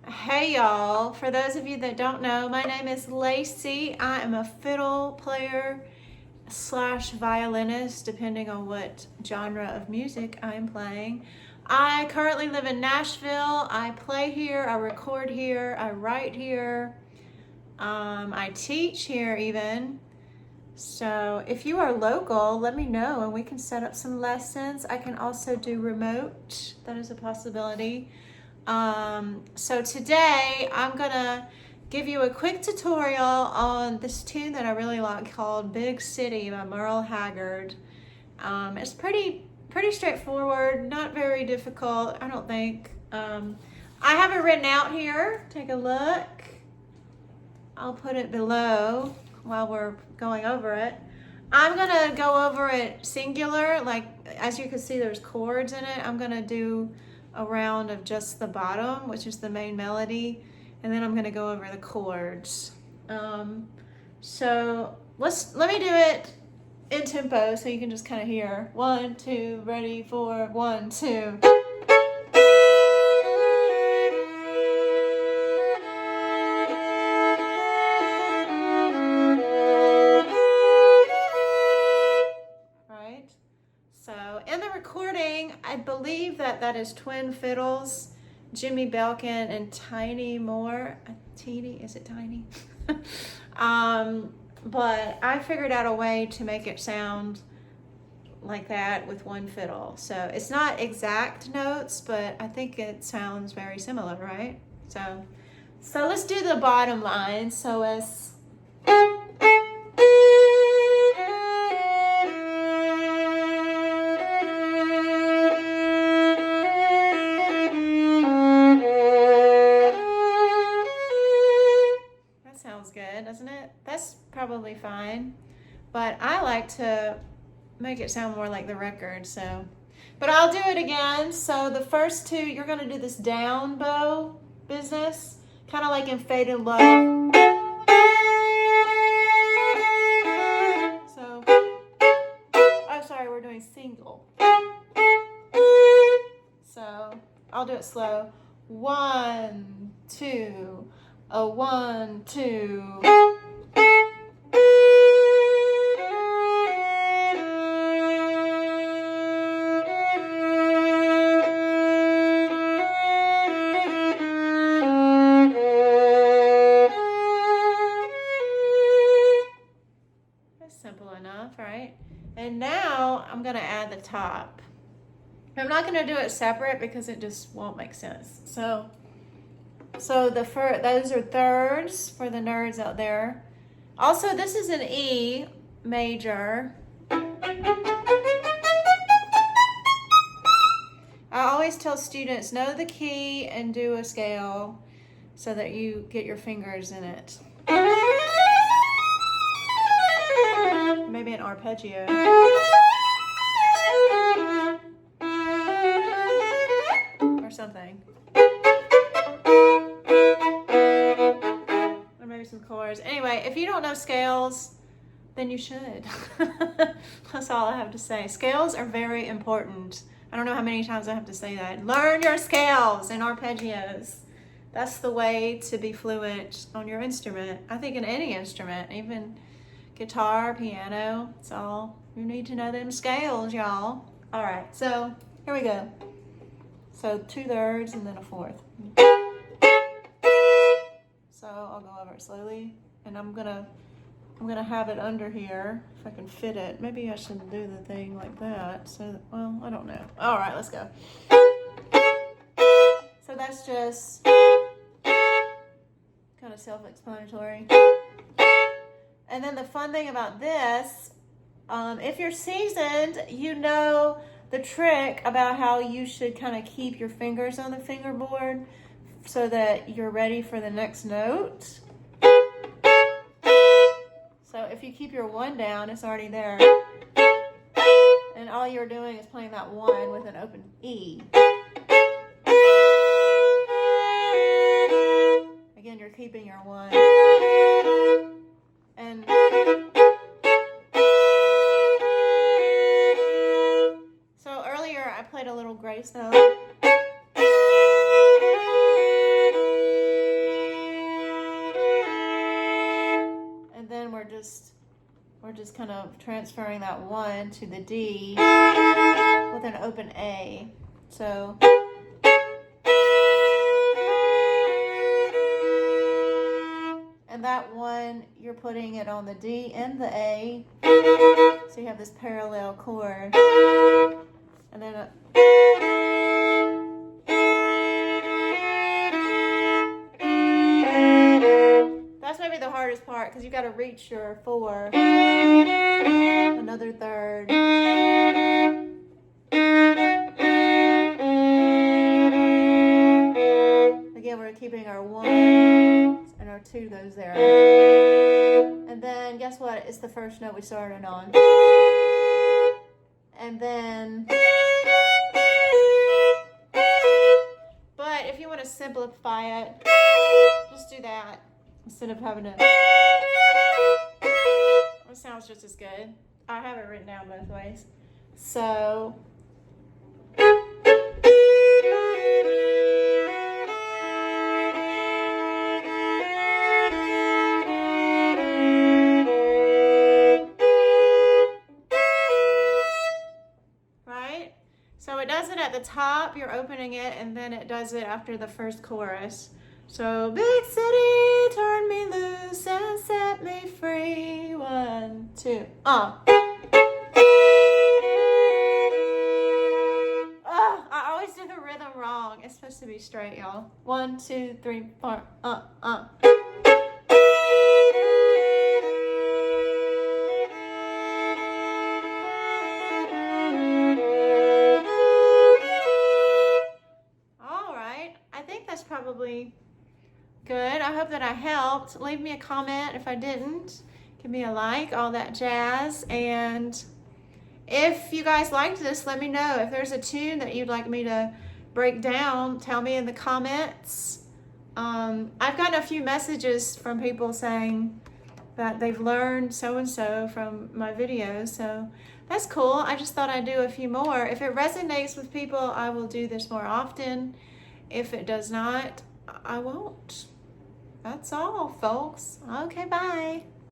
Hey y'all, for those of you that don't know, my name is Lacey. I am a fiddle player slash violinist, depending on what genre of music I am playing. I currently live in Nashville. I play here, I record here, I write here, I teach here even. So if you are local, let me know and we can set up some lessons. I can also do remote, that is a possibility. So today I'm gonna give you a quick tutorial on this tune that I really like called Big City by Merle Haggard. It's pretty straightforward, not very difficult, I don't think. I have it written out here. Take a look. I'll put it below while we're going over it. I'm gonna go over it singular, like as you can see there's chords in it. I'm gonna do a round of just the bottom, which is the main melody, and then I'm gonna go over the chords. So let me do it in tempo so you can just kind of hear. 1, 2, ready, 4, 1, 2. So in the recording, I believe that is twin fiddles, Jimmy Belkin and Tiny Moore. Teeny, is it Tiny? But I figured out a way to make it sound like that with one fiddle. So it's not exact notes, but I think it sounds very similar, right? So let's do the bottom line. So it's good, doesn't it? That's probably fine, but I like to make it sound more like the record, so. But I'll do it again. So the first two, you're gonna do this down bow business, kind of like in Faded Love. So, oh sorry, we're doing single. So I'll do it slow. 1, 2. A 1, 2. That's simple enough, right? And now I'm going to add the top. I'm not going to do it separate because it just won't make sense. So those are thirds for the nerds out there. Also, this is an E major. I always tell students, know the key and do a scale so that you get your fingers in it. Maybe an arpeggio. Or something. Some chords. Anyway, if you don't know scales, then you should. That's all I have to say. Scales are very important. I don't know how many times I have to say that. Learn your scales and arpeggios. That's the way to be fluent on your instrument. I think in any instrument, even guitar, piano, it's all, you need to know them scales, y'all. All right, so here we go. So 2 thirds and then a 4th. So I'll go over it slowly, and I'm gonna have it under here if I can fit it. Maybe I should do the thing like that. So well, I don't know. All right, let's go. So that's just kind of self-explanatory. And then the fun thing about this, if you're seasoned, you know the trick about how you should kind of keep your fingers on the fingerboard so that you're ready for the next note. So if you keep your 1 down, it's already there. And all you're doing is playing that 1 with an open E. Again, you're keeping your 1. And so earlier I played a little grace note. just kind of transferring that 1 to the D with an open A. So and that 1, you're putting it on the D and the A, so you have this parallel chord. And then that's maybe the hardest part, because you got to reach your 4, another third. Again, we're keeping our 1 and our 2 goes there. And then guess what? It's the first note we started on. And then, but if you want to simplify it, just do that instead of having to. It sounds just as good. I have it written down both ways. So. So it does it at the top, you're opening it, and then it does it after the first chorus. So, big city, turn me loose and set me free. 1, 2, Oh, I always do the rhythm wrong. It's supposed to be straight, y'all. 1, 2, 3, 4, Probably good. I hope that I helped. Leave me a comment if I didn't. Give me a like, all that jazz. And if you guys liked this, let me know. If there's a tune that you'd like me to break down, tell me in the comments. I've gotten a few messages from people saying that they've learned so-and-so from my videos, so that's cool. I just thought I'd do a few more. If it resonates with people, I will do this more often. If it does not, I won't. That's all, folks. Okay, bye.